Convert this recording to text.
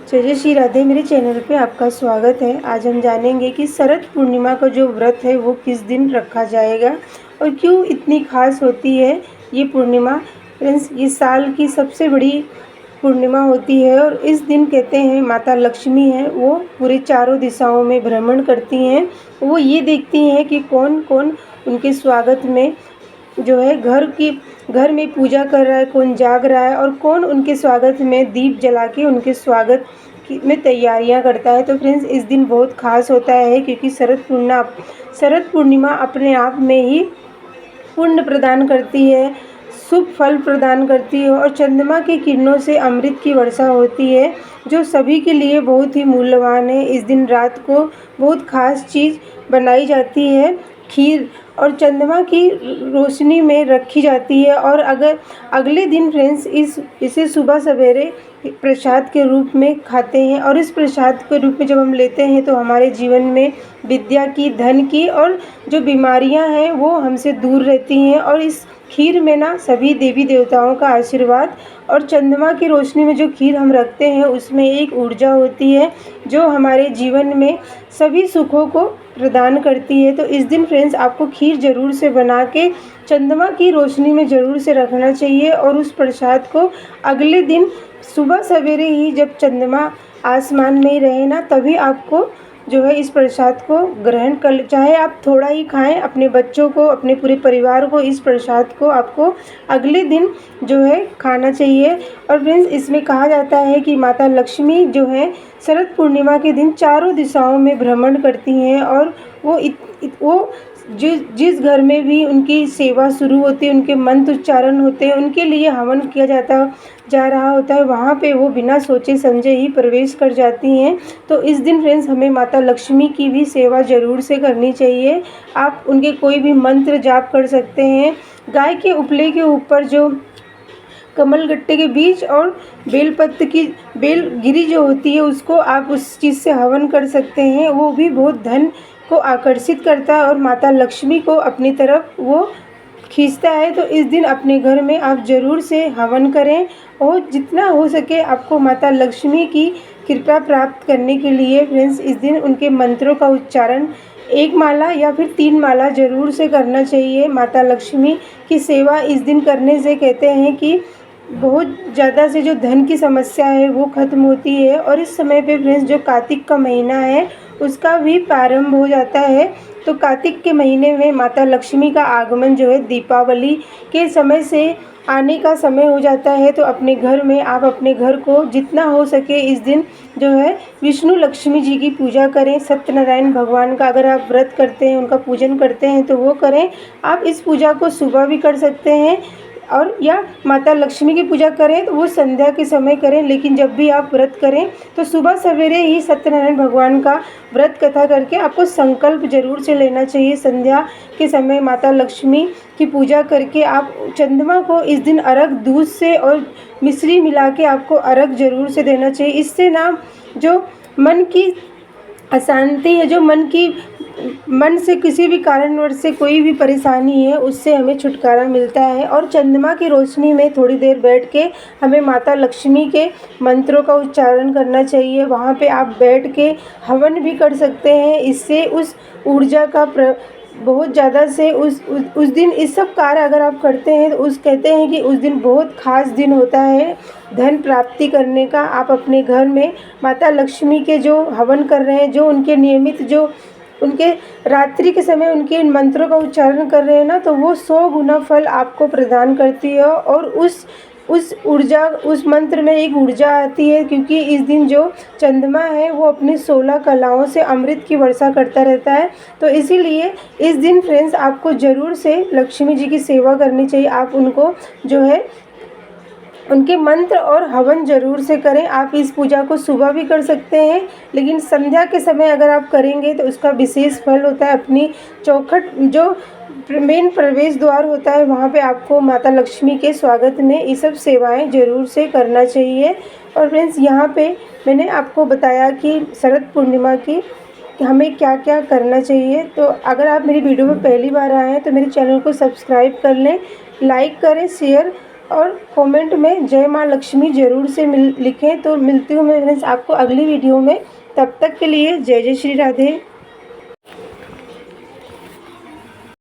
जय श्री राधे। मेरे चैनल पे आपका स्वागत है। आज हम जानेंगे कि शरद पूर्णिमा का जो व्रत है वो किस दिन रखा जाएगा और क्यों इतनी खास होती है ये पूर्णिमा। फ्रेंड्स, ये साल की सबसे बड़ी पूर्णिमा होती है और इस दिन कहते हैं माता लक्ष्मी हैं वो पूरे चारों दिशाओं में भ्रमण करती हैं। वो ये देखती हैं कि कौन कौन उनके स्वागत में जो है घर में पूजा कर रहा है, कौन जाग रहा है और कौन उनके स्वागत में दीप जला के उनके स्वागत में तैयारियां करता है। तो फ्रेंड्स, इस दिन बहुत ख़ास होता है क्योंकि शरद पूर्णिमा अपने आप में ही पुण्य प्रदान करती है, शुभ फल प्रदान करती है और चंद्रमा की किरणों से अमृत की वर्षा होती है जो सभी के लिए बहुत ही मूल्यवान है। इस दिन रात को बहुत ख़ास चीज़ बनाई जाती है, खीर, और चंद्रमा की रोशनी में रखी जाती है। और अगर अगले दिन फ्रेंड्स इसे सुबह सवेरे प्रसाद के रूप में खाते हैं और इस प्रसाद के रूप में जब हम लेते हैं तो हमारे जीवन में विद्या की, धन की और जो बीमारियां हैं वो हमसे दूर रहती हैं। और इस खीर में ना सभी देवी देवताओं का आशीर्वाद और चंद्रमा की रोशनी में जो खीर हम रखते हैं उसमें एक ऊर्जा होती है जो हमारे जीवन में सभी सुखों को प्रदान करती है। तो इस दिन फ्रेंड्स आपको खीर ज़रूर से बना के चंद्रमा की रोशनी में ज़रूर से रखना चाहिए और उस प्रसाद को अगले दिन सुबह सवेरे ही जब चंद्रमा आसमान में ही रहे ना तभी आपको जो है इस प्रसाद को ग्रहण कर, चाहे आप थोड़ा ही खाएं, अपने बच्चों को, अपने पूरे परिवार को इस प्रसाद को आपको अगले दिन जो है खाना चाहिए। और फ्रेंड्स, इसमें कहा जाता है कि माता लक्ष्मी जो है शरद पूर्णिमा के दिन चारों दिशाओं में भ्रमण करती हैं और वो जिस घर में भी उनकी सेवा शुरू होती है, उनके मंत्र उच्चारण होते हैं, उनके लिए हवन किया जा रहा होता है, वहाँ पे वो बिना सोचे समझे ही प्रवेश कर जाती हैं। तो इस दिन फ्रेंड्स हमें माता लक्ष्मी की भी सेवा ज़रूर से करनी चाहिए। आप उनके कोई भी मंत्र जाप कर सकते हैं। गाय के उपले के ऊपर जो कमलगट्टे के बीज और बेलपत्र की बेलगिरी जो होती है उसको आप उस चीज़ से हवन कर सकते हैं। वो भी बहुत धन को आकर्षित करता है और माता लक्ष्मी को अपनी तरफ वो खींचता है। तो इस दिन अपने घर में आप ज़रूर से हवन करें और जितना हो सके आपको माता लक्ष्मी की कृपा प्राप्त करने के लिए फ्रेंड्स इस दिन उनके मंत्रों का उच्चारण 1 माला या फिर 3 माला ज़रूर से करना चाहिए। माता लक्ष्मी की सेवा इस दिन करने से कहते हैं कि बहुत ज़्यादा से जो धन की समस्या है वो ख़त्म होती है। और इस समय पे फ्रेंड्स जो कार्तिक का महीना है उसका भी प्रारंभ हो जाता है। तो कार्तिक के महीने में माता लक्ष्मी का आगमन जो है दीपावली के समय से आने का समय हो जाता है। तो अपने घर में आप अपने घर को जितना हो सके इस दिन जो है विष्णु लक्ष्मी जी की पूजा करें। सत्यनारायण भगवान का अगर आप व्रत करते हैं, उनका पूजन करते हैं तो वो करें। आप इस पूजा को सुबह भी कर सकते हैं और या माता लक्ष्मी की पूजा करें तो वो संध्या के समय करें, लेकिन जब भी आप व्रत करें तो सुबह सवेरे ही सत्यनारायण भगवान का व्रत कथा करके आपको संकल्प जरूर से लेना चाहिए। संध्या के समय माता लक्ष्मी की पूजा करके आप चंद्रमा को इस दिन अर्घ दूध से और मिश्री मिला के आपको अर्घ जरूर से देना चाहिए। इससे ना जो मन की अशांति है, जो मन से किसी भी कारणवश से कोई भी परेशानी है उससे हमें छुटकारा मिलता है। और चंद्रमा की रोशनी में थोड़ी देर बैठ के हमें माता लक्ष्मी के मंत्रों का उच्चारण करना चाहिए। वहाँ पे आप बैठ के हवन भी कर सकते हैं। इससे उस ऊर्जा का बहुत ज़्यादा से उस दिन इस सब कार्य अगर आप करते हैं तो कहते हैं कि उस दिन बहुत ख़ास दिन होता है धन प्राप्ति करने का। आप अपने घर में माता लक्ष्मी के जो हवन कर रहे हैं, जो उनके नियमित जो उनके रात्रि के समय उनके मंत्रों का उच्चारण कर रहे हैं ना, तो वो 100 गुना फल आपको प्रदान करती है। और उस मंत्र में एक ऊर्जा आती है क्योंकि इस दिन जो चंद्रमा है वो अपनी 16 कलाओं से अमृत की वर्षा करता रहता है। तो इसीलिए इस दिन फ्रेंड्स आपको ज़रूर से लक्ष्मी जी की सेवा करनी चाहिए। आप उनको जो है उनके मंत्र और हवन जरूर से करें। आप इस पूजा को सुबह भी कर सकते हैं, लेकिन संध्या के समय अगर आप करेंगे तो उसका विशेष फल होता है। अपनी चौखट जो मेन प्रवेश द्वार होता है वहाँ पे आपको माता लक्ष्मी के स्वागत में ये सब सेवाएं जरूर से करना चाहिए। और फ्रेंड्स, यहाँ पे मैंने आपको बताया कि शरद पूर्णिमा की हमें क्या क्या करना चाहिए। तो अगर आप मेरी वीडियो में पहली बार आए हैं तो मेरे चैनल को सब्सक्राइब कर लें, लाइक करें, शेयर और कमेंट में जय माँ लक्ष्मी ज़रूर से लिखें। तो मिलती हूँ मैं फ्रेंड्स आपको अगली वीडियो में। तब तक के लिए जय जय श्री राधे।